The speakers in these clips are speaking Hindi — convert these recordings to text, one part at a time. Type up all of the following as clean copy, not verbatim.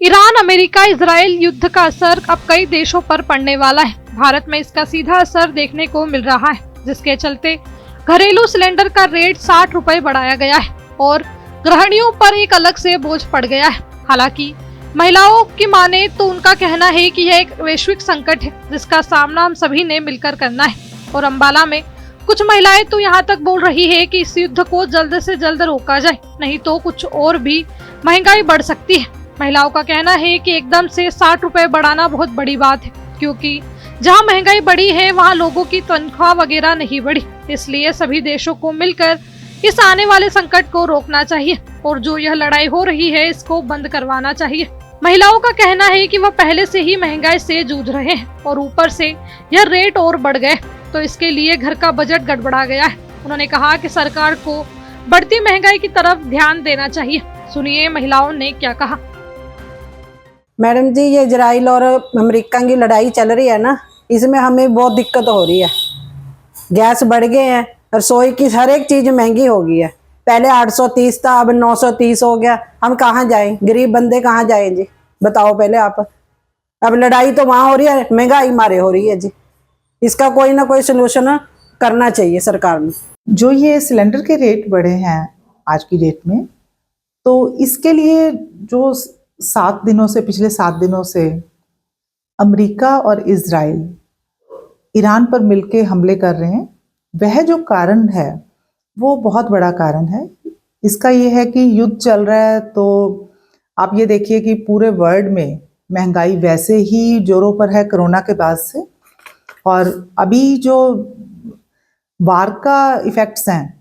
ईरान, अमेरिका, इजराइल युद्ध का असर अब कई देशों पर पड़ने वाला है। भारत में इसका सीधा असर देखने को मिल रहा है, जिसके चलते घरेलू सिलेंडर का रेट 60 रुपए बढ़ाया गया है और गृहिणियों पर एक अलग से बोझ पड़ गया है। हालांकि महिलाओं की माने तो उनका कहना है कि यह एक वैश्विक संकट है, जिसका सामना हम सभी ने मिलकर करना है। और अम्बाला में कुछ महिलाएं तो यहाँ तक बोल रही है कि इस युद्ध को जल्द से जल्द रोका जाए, नहीं तो कुछ और भी महंगाई बढ़ सकती है। महिलाओं का कहना है कि एकदम से 60 रुपए बढ़ाना बहुत बड़ी बात है, क्योंकि जहां महंगाई बढ़ी है वहां लोगों की तनख्वाह वगैरह नहीं बढ़ी। इसलिए सभी देशों को मिलकर इस आने वाले संकट को रोकना चाहिए और जो यह लड़ाई हो रही है इसको बंद करवाना चाहिए। महिलाओं का कहना है कि वह पहले से ही महंगाई से जूझ रहे हैं और ऊपर से यह रेट और बढ़ गए, तो इसके लिए घर का बजट गड़बड़ा गया है। उन्होंने कहा कि सरकार को बढ़ती महंगाई की तरफ ध्यान देना चाहिए। सुनिए महिलाओं ने क्या कहा। मैडम जी, ये इजराइल और अमेरिका की लड़ाई चल रही है ना, इसमें हमें बहुत दिक्कत हो रही है। गैस बढ़ गए हैं, रसोई की हर एक चीज महंगी हो गई है। पहले 830 था, अब 930 हो गया। हम कहाँ जाएं? गरीब बंदे कहाँ जाएं जी? बताओ पहले आप। अब लड़ाई तो वहां हो रही है, महंगाई मारे हो रही है जी। इसका कोई ना कोई सोल्यूशन करना चाहिए सरकार ने। जो ये सिलेंडर के रेट बढ़े हैं आज की डेट में, तो इसके लिए जो पिछले 7 दिनों से अमेरिका और इजराइल ईरान पर मिलके हमले कर रहे हैं, वह जो कारण है वो बहुत बड़ा कारण है। इसका ये है कि युद्ध चल रहा है, तो आप ये देखिए कि पूरे वर्ल्ड में महंगाई वैसे ही जोरों पर है कोरोना के बाद से, और अभी जो वार का इफेक्ट्स हैं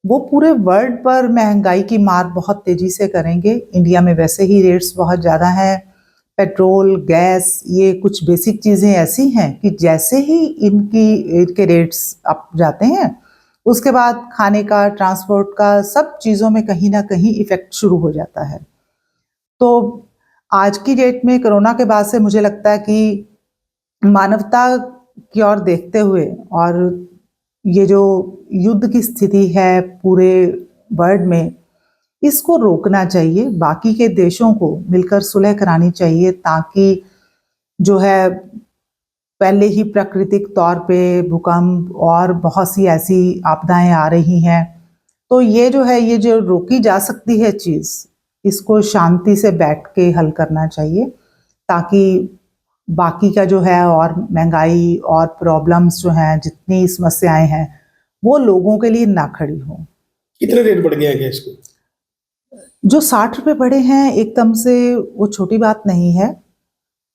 वो पूरे वर्ल्ड पर महंगाई की मार बहुत तेजी से करेंगे। इंडिया में वैसे ही रेट्स बहुत ज़्यादा हैं। पेट्रोल, गैस, ये कुछ बेसिक चीज़ें ऐसी हैं कि जैसे ही इनके रेट्स अप जाते हैं, उसके बाद खाने का, ट्रांसपोर्ट का, सब चीज़ों में कहीं ना कहीं इफ़ेक्ट शुरू हो जाता है। तो आज की डेट में कोरोना के बाद से मुझे लगता है कि मानवता की ओर देखते हुए और ये जो युद्ध की स्थिति है पूरे वर्ल्ड में, इसको रोकना चाहिए। बाकी के देशों को मिलकर सुलह करानी चाहिए, ताकि जो है पहले ही प्राकृतिक तौर पे भूकंप और बहुत सी ऐसी आपदाएं आ रही हैं, तो ये जो रोकी जा सकती है चीज़, इसको शांति से बैठ के हल करना चाहिए, ताकि बाकी का जो है और महंगाई और प्रॉब्लम्स जो हैं, जितनी समस्याएं हैं, वो लोगों के लिए ना खड़ी हो। कितने रेट बढ़ गया है गैस को? जो 60 रुपए बढ़े हैं एकदम से, वो छोटी बात नहीं है।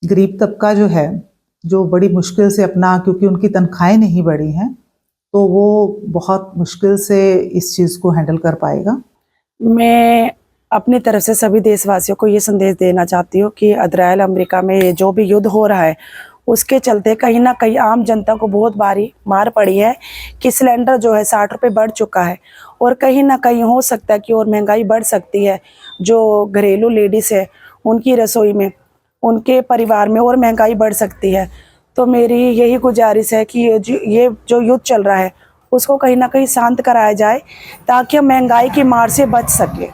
गरीब तबका जो है, जो बड़ी मुश्किल से अपना, क्योंकि उनकी तनख्वाहें नहीं बढ़ी हैं, तो वो बहुत मुश्किल से इस चीज़ को हैंडल कर पाएगा। मैं अपनी तरफ से सभी देशवासियों को ये संदेश देना चाहती हूँ कि इजराइल अमेरिका में जो भी युद्ध हो रहा है, उसके चलते कहीं ना कहीं आम जनता को बहुत भारी मार पड़ी है कि सिलेंडर जो है 60 रुपये बढ़ चुका है, और कहीं ना कहीं हो सकता है कि और महंगाई बढ़ सकती है। जो घरेलू लेडीज़ है, उनकी रसोई में, उनके परिवार में और महंगाई बढ़ सकती है। तो मेरी यही गुजारिश है कि ये जो युद्ध चल रहा है उसको कहीं ना कहीं शांत कराया जाए, ताकि हम महंगाई की मार से बच सकें।